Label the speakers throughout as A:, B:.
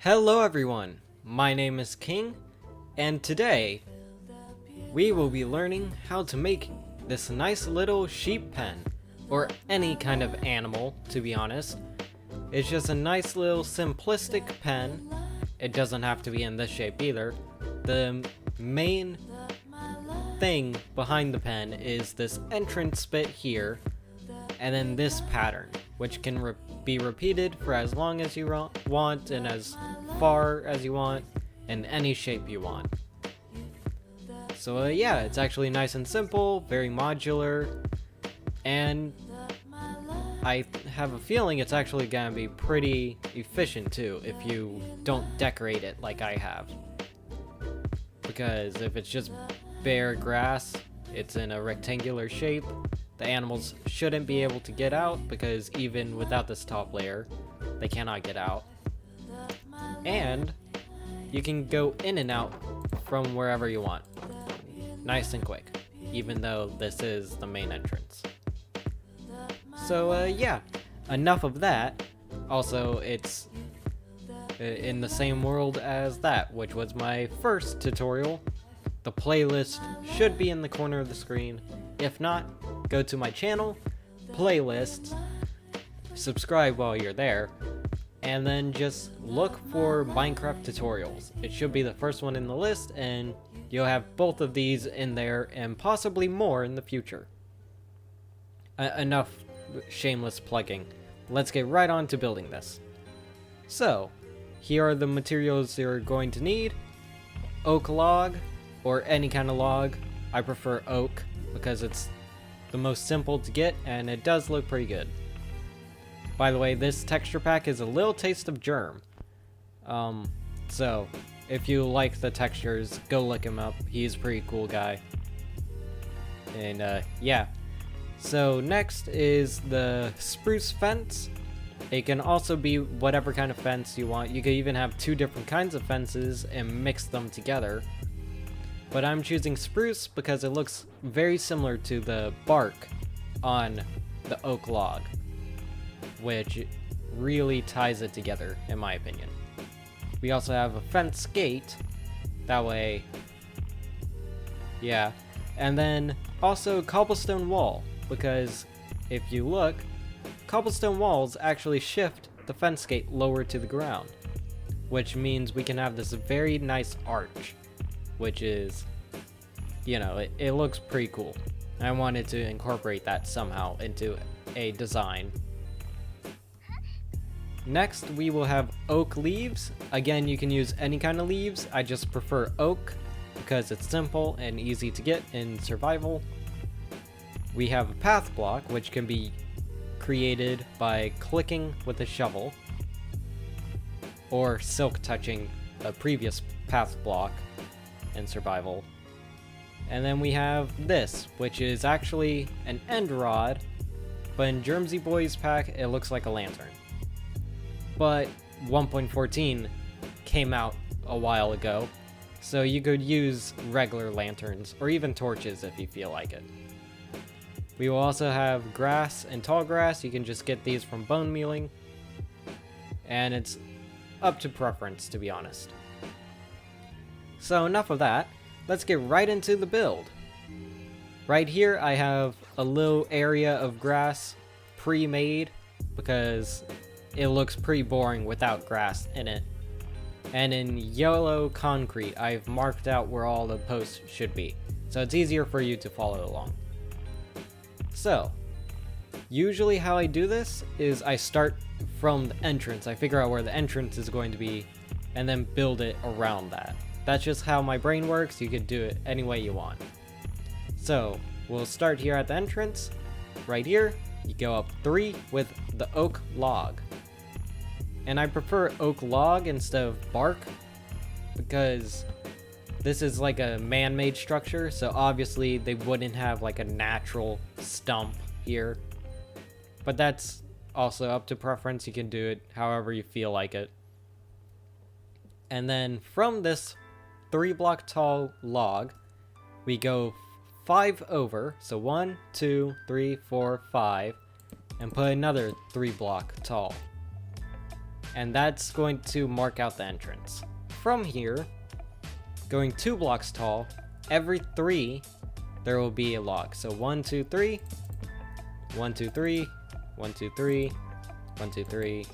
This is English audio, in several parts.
A: Hello everyone, my name is King, and today we will be learning how to make this nice little sheep pen, or any kind of animal, to be honest. It's just a nice little simplistic pen. It doesn't have to be in this shape either. The main thing behind the pen is this entrance bit here, and then this pattern, which can be repeated for as long as you want and as far as you want in any shape you want. So yeah, it's actually nice and simple, very modular, and I have a feeling it's actually gonna be pretty efficient too if you don't decorate it like I have. Because if it's just bare grass, it's in a rectangular shape, the animals shouldn't be able to get out because even without this top layer, they cannot get out. And you can go in and out from wherever you want. Nice and quick, even though this is the main entrance. So yeah, enough of that. Also, it's in the same world as that, which was my first tutorial. The playlist should be in the corner of the screen. If not, go to my channel, playlists, subscribe while you're there, and then just look for Minecraft tutorials. It should be the first one in the list, and you'll have both of these in there and possibly more in the future. Enough shameless plugging. Let's get right on to building this. So, here are the materials you're going to need. Oak log, or any kind of log. I prefer oak because it's the most simple to get and it does look pretty good. By the way, this texture pack is a little taste of Germ. So if you like the textures, go look him up. He's a pretty cool guy. And yeah. So next is the spruce fence. It can also be whatever kind of fence you want. You could even have two different kinds of fences and mix them together. But I'm choosing spruce because it looks very similar to the bark on the oak log, which really ties it together, in my opinion. We also have a fence gate, that way, yeah. And then also cobblestone wall, because if you look, cobblestone walls actually shift the fence gate lower to the ground, which means we can have this very nice arch, which is, you know, it looks pretty cool. I wanted to incorporate that somehow into a design. Next, we will have oak leaves. Again, you can use any kind of leaves. I just prefer oak because it's simple and easy to get in survival. We have a path block, which can be created by clicking with a shovel or silk touching a previous path block in survival. And then we have this, which is actually an end rod, but in Germsy Boy's pack, it looks like a lantern. But 1.14 came out a while ago, so you could use regular lanterns, or even torches if you feel like it. We will also have grass and tall grass. You can just get these from bone mealing, and it's up to preference, to be honest. So enough of that. Let's get right into the build. Right here I have a little area of grass pre-made because it looks pretty boring without grass in it. And in yellow concrete I've marked out where all the posts should be, so it's easier for you to follow along. So usually how I do this is I start from the entrance. I figure out where the entrance is going to be and then build it around that. That's just how my brain works. You could do it any way you want. So we'll start here at the entrance. Right here, you go up 3 with the oak log. And I prefer oak log instead of bark because this is like a man-made structure, so obviously they wouldn't have like a natural stump here. But that's also up to preference. You can do it however you feel like it. And then from this 3-block tall log, we go 5 over, so 1, 2, 3, 4, 5, and put another 3-block tall. and that's going to mark out the entrance. From here, going 2 blocks tall, every 3 there will be a log. So 1, 2, 3, 1, 2, 3, 1, 2, 3, 1, 2, 3,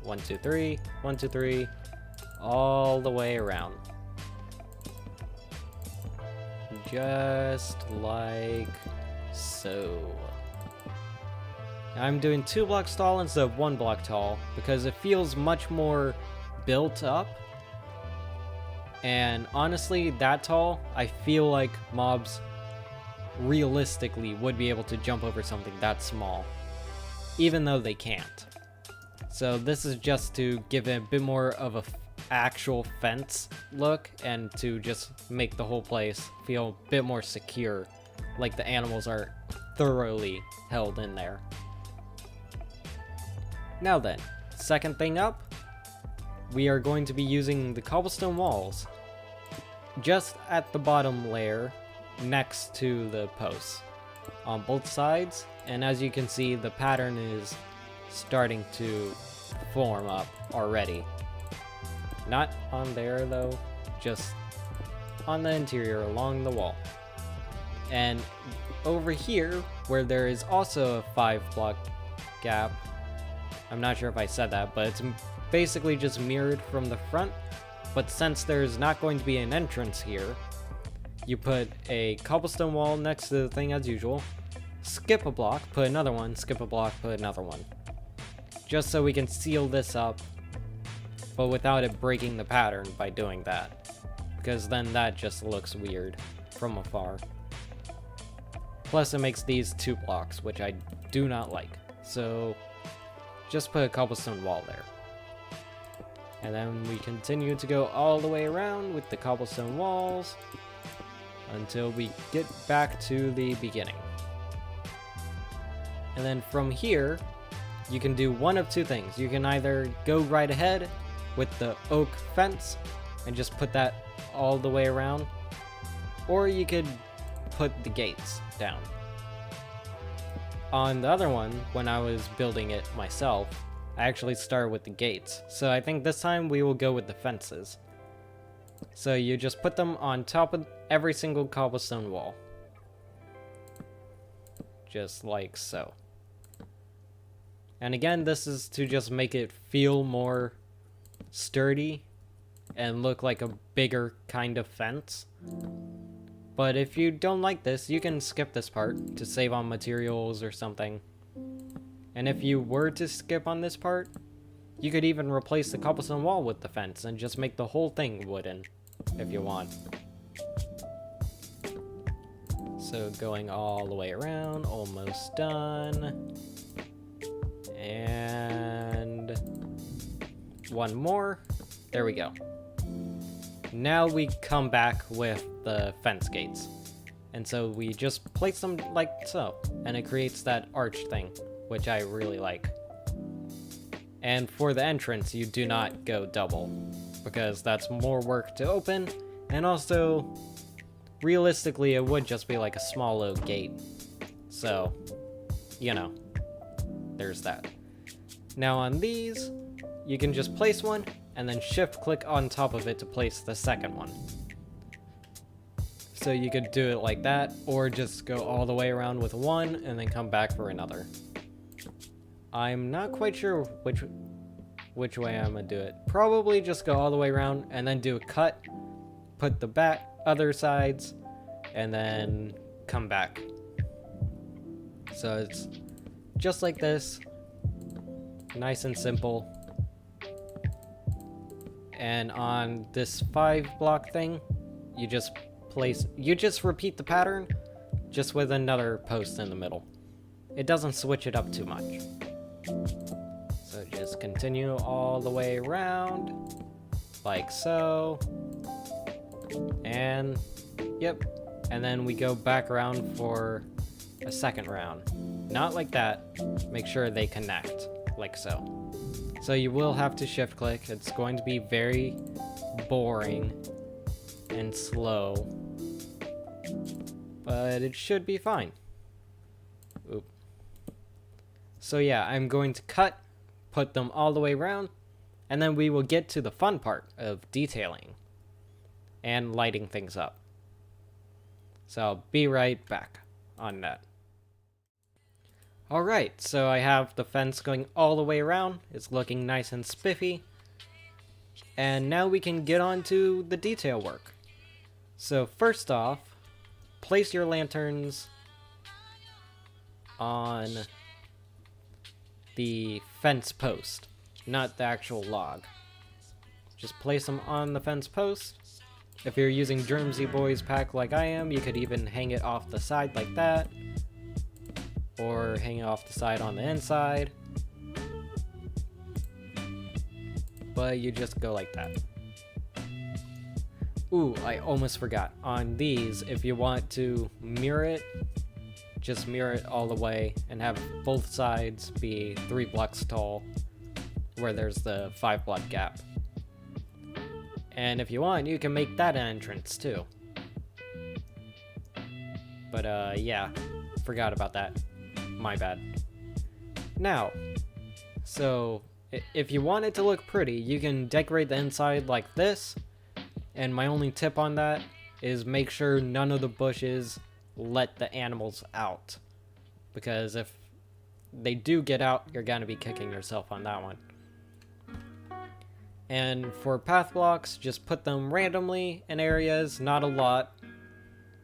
A: 1, 2, 3, 1, 2, 3, all the way around. Just like so. I'm doing 2 blocks tall instead of 1 block tall because it feels much more built up. And honestly, that tall, I feel like mobs realistically would be able to jump over something that small, even though they can't. So this is just to give it a bit more of a actual fence look and to just make the whole place feel a bit more secure, like the animals are thoroughly held in there. Now then, second thing up, we are going to be using the cobblestone walls just at the bottom layer next to the posts on both sides, and as you can see, the pattern is starting to form up already. Not on there though, just on the interior along the wall. And over here, where there is also a 5 block gap, I'm not sure if I said that, but it's basically just mirrored from the front. But since there's not going to be an entrance here, you put a cobblestone wall next to the thing as usual, skip a block, put another one, skip a block, put another one. Just so we can seal this up, but without it breaking the pattern by doing that. Because then that just looks weird from afar. Plus it makes these 2 blocks, which I do not like. So just put a cobblestone wall there. And then we continue to go all the way around with the cobblestone walls until we get back to the beginning. And then from here, you can do one of 2 things. You can either go right ahead with the oak fence and just put that all the way around, or you could put the gates down. On the other one, when I was building it myself, I actually started with the gates. So I think this time we will go with the fences. So you just put them on top of every single cobblestone wall. Just like so. And again, this is to just make it feel more sturdy and look like a bigger kind of fence. But if you don't like this, you can skip this part to save on materials or something. And if you were to skip on this part, you could even replace the cobblestone wall with the fence and just make the whole thing wooden, if you want. So going all the way around, almost done. And one more. There we go. Now we come back with the fence gates. And so we just place them like so, and it creates that arch thing, which I really like. And for the entrance, you do not go double, because that's more work to open, and also, realistically, it would just be like a small little gate. So, you know, there's that. Now on these, you can just place one, and then shift-click on top of it to place the second one. So you could do it like that, or just go all the way around with one, and then come back for another. I'm not quite sure which way I'm gonna do it. Probably just go all the way around, and then do a cut, put the other sides, and then come back. So it's just like this, nice and simple. And on this 5 block thing, you just repeat the pattern, just with another post in the middle. It doesn't switch it up too much. So just continue all the way around, like so. And, yep. And then we go back around for a second round. Not like that. Make sure they connect, like so. So you will have to shift click. It's going to be very boring and slow, but it should be fine. Oop. So yeah, I'm going to cut, put them all the way around, And then we will get to the fun part of detailing and lighting things up. So I'll be right back on that. Alright, so I have the fence going all the way around. It's looking nice and spiffy. And now we can get on to the detail work. So first off, place your lanterns on the fence post, not the actual log. Just place them on the fence post. If you're using Germsy Boys pack like I am, you could even hang it off the side like that, or hang it off the side on the inside, but you just go like that. Ooh, I almost forgot. On these, if you want to mirror it, just mirror it all the way and have both sides be 3 blocks tall, where there's the 5 block gap. And if you want, you can make that an entrance too. But yeah, forgot about that. My bad. Now, so if you want it to look pretty, you can decorate the inside like this. And my only tip on that is make sure none of the bushes let the animals out. Because if they do get out, you're gonna be kicking yourself on that one. And for path blocks, just put them randomly in areas, not a lot.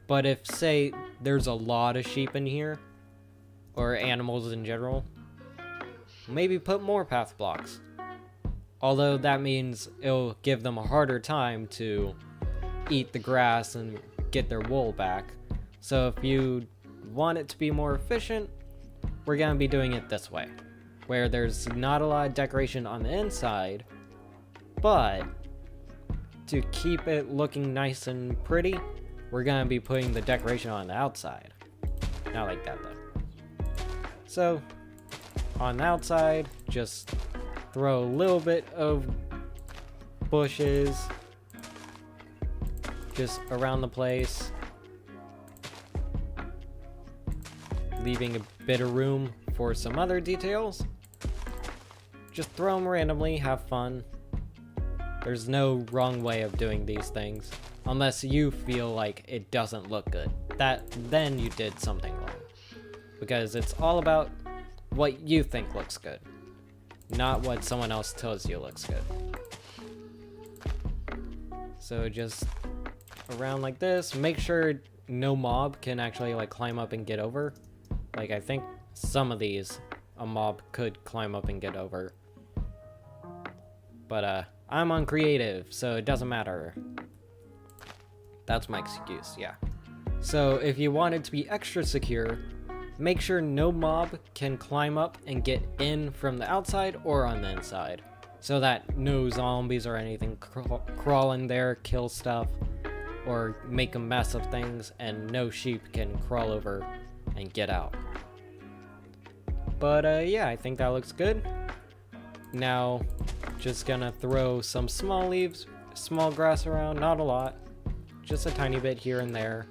A: But if, say, there's a lot of sheep in here, or animals in general, maybe put more path blocks. Although that means it'll give them a harder time to eat the grass and get their wool back. So if you want it to be more efficient, we're gonna be doing it this way, where there's not a lot of decoration on the inside, but to keep it looking nice and pretty, we're gonna be putting the decoration on the outside. Not like that though. So on the outside, just throw a little bit of bushes just around the place, leaving a bit of room for some other details. Just throw them randomly, have fun. There's no wrong way of doing these things, unless you feel like it doesn't look good. Then you did something wrong. Because it's all about what you think looks good, not what someone else tells you looks good. So just around like this, make sure no mob can actually like climb up and get over. Like I think some of these a mob could climb up and get over. But I'm on creative, so it doesn't matter. That's my excuse, yeah. So if you want it to be extra secure, make sure no mob can climb up and get in from the outside or on the inside, so that no zombies or anything crawl in there, kill stuff, or make a mess of things, and no sheep can crawl over and get out. But yeah, I think that looks good. Now, just gonna throw some small leaves, small grass around, not a lot, just a tiny bit here and there,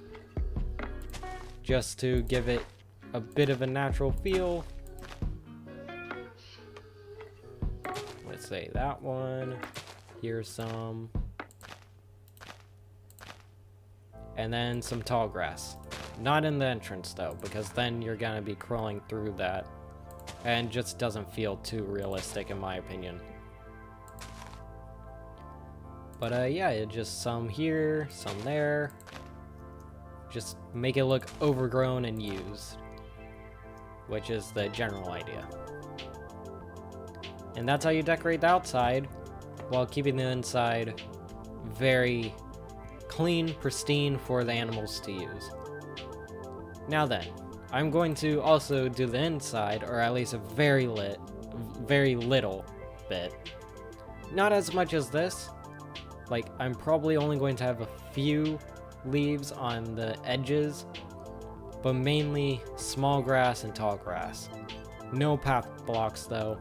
A: just to give it a bit of a natural feel. Let's say that one, here's some, and then some tall grass. Not in the entrance though, because then you're gonna be crawling through that, and just doesn't feel too realistic in my opinion. But yeah, just some here, some there. Just make it look overgrown and used, which is the general idea. And that's how you decorate the outside while keeping the inside very clean, pristine for the animals to use. Now then, I'm going to also do the inside, or at least a very little bit. Not as much as this. Like, I'm probably only going to have a few leaves on the edges, but mainly small grass and tall grass. No path blocks though.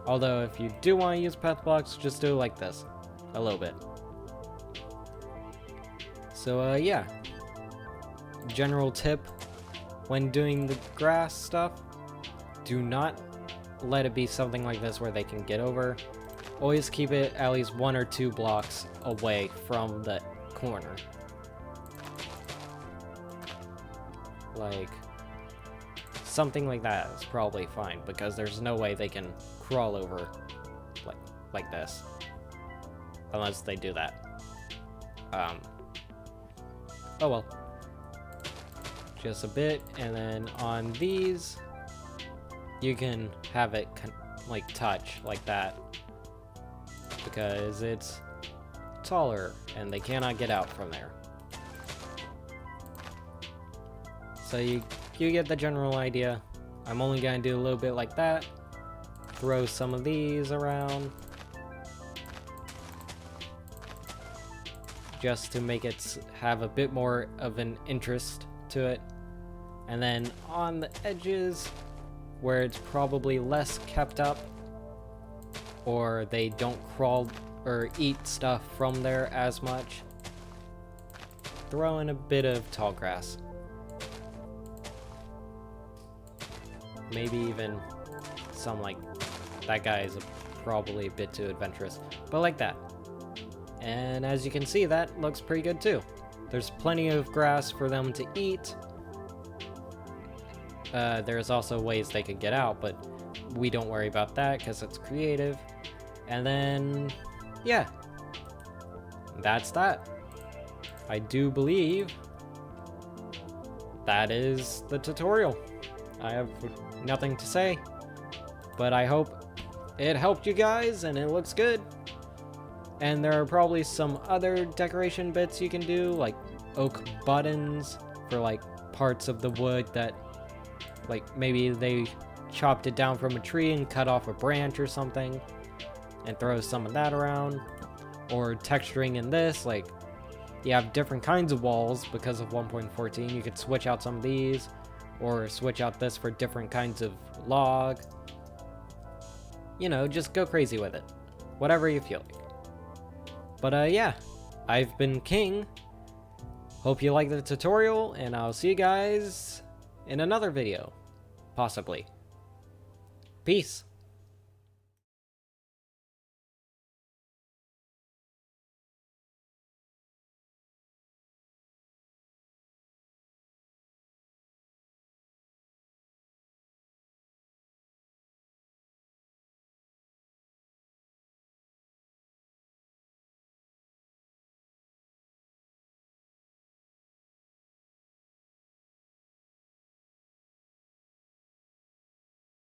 A: Although if you do want to use path blocks, just do it like this, a little bit. So yeah, general tip when doing the grass stuff, do not let it be something like this where they can get over. always keep it at least 1 or 2 blocks away from the corner. Like, something like that is probably fine, because there's no way they can crawl over like this. Unless they do that. Oh well. Just a bit, and then on these, you can have it like touch like that, because it's taller and they cannot get out from there. So you get the general idea. I'm only gonna do a little bit like that. Throw some of these around, just to make it have a bit more of an interest to it. And then on the edges, where it's probably less kept up, or they don't crawl or eat stuff from there as much, throw in a bit of tall grass. Maybe even some, like, that guy is probably a bit too adventurous, but like that. And as you can see, that looks pretty good too. There's plenty of grass for them to eat. There's also ways they could get out, but we don't worry about that because it's creative. And then, yeah, that's that. I do believe that is the tutorial. I have nothing to say, but I hope it helped you guys and it looks good. And there are probably some other decoration bits you can do, like oak buttons for like parts of the wood that, like, maybe they chopped it down from a tree and cut off a branch or something, and throw some of that around. Or texturing in this, like, you have different kinds of walls because of 1.14. You could switch out some of these, or switch out this for different kinds of log. You know, just go crazy with it. Whatever you feel like. But yeah, I've been King. Hope you liked the tutorial, and I'll see you guys in another video. Possibly. Peace.